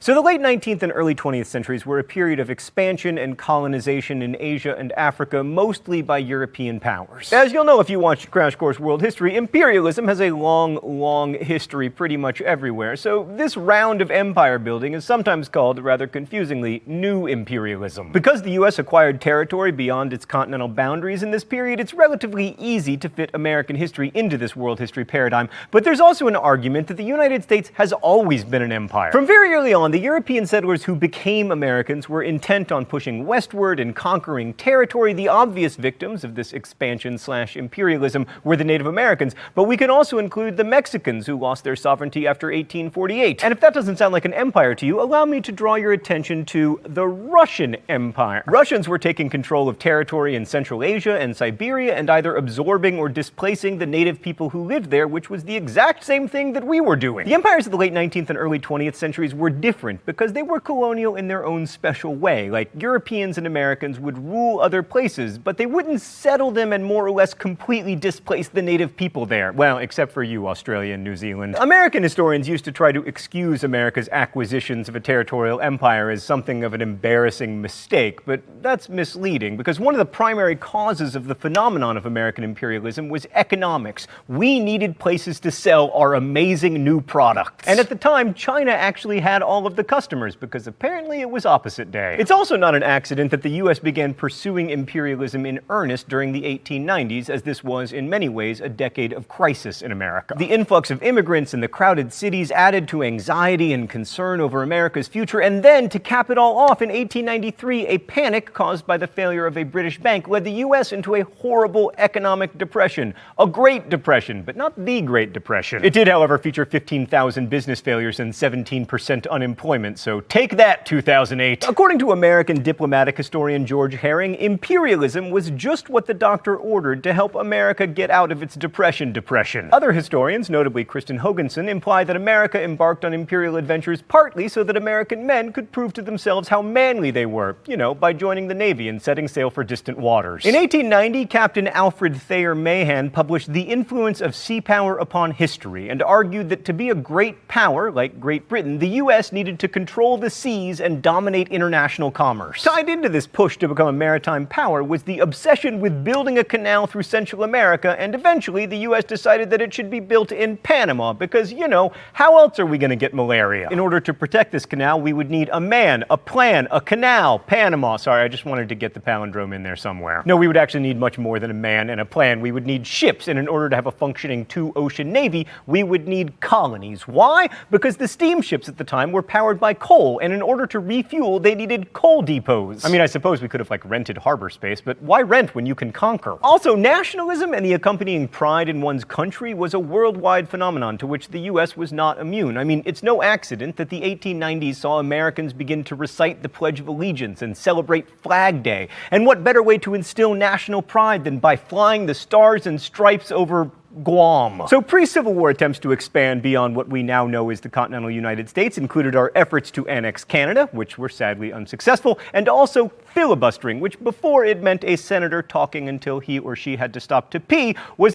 So the late 19th and early 20th centuries were a period of expansion and colonization in Asia and Africa, mostly by European powers. As you'll know if you watched Crash Course World History, imperialism has a long history pretty much everywhere. So this round of empire building is sometimes called, rather confusingly, New Imperialism. Because the US acquired territory beyond its continental boundaries in this period, it's relatively easy to fit American history into this world history paradigm. But there's also an argument that the United States has always been an empire. From very early on, the European settlers who became Americans were intent on pushing westward and conquering territory. The obvious victims of this expansion/imperialism were the Native Americans, but we can also include the Mexicans who lost their sovereignty after 1848. And if that doesn't sound like an empire to you, allow me to draw your attention to the Russian Empire. Russians were taking control of territory in Central Asia and Siberia and either absorbing or displacing the native people who lived there, which was the exact same thing that we were doing. The empires of the late 19th and early 20th centuries were different because they were colonial in their own special way. Like, Europeans and Americans would rule other places, but they wouldn't settle them and more or less completely displace the native people there. Well, except for you, Australia and New Zealand. American historians used to try to excuse America's acquisitions of a territorial empire as something of an embarrassing mistake, but that's misleading because one of the primary causes of the phenomenon of American imperialism was economics. We needed places to sell our amazing new products. And at the time, China actually had all of the customers because apparently it was opposite day. It's also not an accident that the US began pursuing imperialism in earnest during the 1890s, as this was in many ways a decade of crisis in America. The influx of immigrants and the crowded cities added to anxiety and concern over America's future, and then, to cap it all off, in 1893, a panic caused by the failure of a British bank led the US into a horrible economic depression. A Great Depression, but not the Great Depression. It did, however, feature 15,000 business failures and 17% unemployment, so take that, 2008. According to American diplomatic historian George Herring, imperialism was just what the doctor ordered to help America get out of its depression. Other historians, notably Kristen Hoganson, imply that America embarked on imperial adventures partly so that American men could prove to themselves how manly they were, by joining the Navy and setting sail for distant waters. In 1890, Captain Alfred Thayer Mahan published The Influence of Sea Power Upon History and argued that to be a great power, like Great Britain, the US needed to control the seas and dominate international commerce. Tied into this push to become a maritime power was the obsession with building a canal through Central America, and eventually the US decided that it should be built in Panama because, how else are we going to get malaria? In order to protect this canal, we would need a man, a plan, a canal, Panama. Sorry, I just wanted to get the palindrome in there somewhere. No, we would actually need much more than a man and a plan. We would need ships, and in order to have a functioning two-ocean navy, we would need colonies. Why? Because the steamships at the time were powered by coal, and in order to refuel, they needed coal depots. I mean, I suppose we could have, rented harbor space, but why rent when you can conquer? Also, nationalism and the accompanying pride in one's country was a worldwide phenomenon to which the US was not immune. I mean, it's no accident that the 1890s saw Americans begin to recite the Pledge of Allegiance and celebrate Flag Day. And what better way to instill national pride than by flying the stars and stripes over Guam. So pre-Civil War attempts to expand beyond what we now know as the continental United States included our efforts to annex Canada, which were sadly unsuccessful, and also filibustering, which before it meant a senator talking until he or she had to stop to pee, was